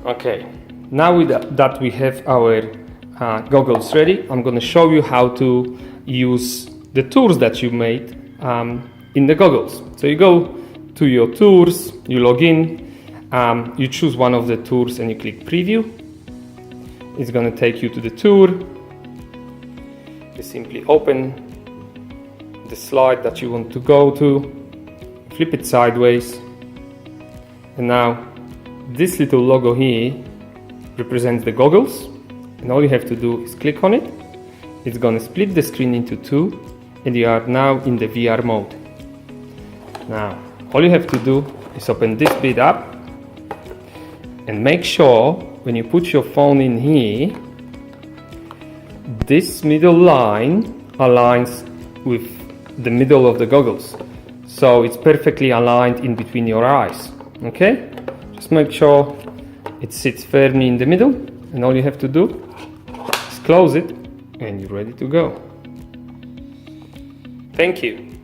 Okay, now that we have our goggles ready, I'm going to show you how to use the tours that you made in the goggles. So you go to your tours, you log in, you choose one of the tours and you click preview. It's going to take you to the tour. You simply open the slide that you want to go to, flip it sideways, and now this little logo here represents the goggles, and all you have to do is click on it. It's going to split the screen into two, and you are now in the VR mode. Now all you have to do is open this bit up and make sure when you put your phone in here, this middle line aligns with the middle of the goggles, so it's perfectly aligned in between your eyes. Okay, just make sure it sits firmly in the middle, and all you have to do is close it and you're ready to go. Thank you.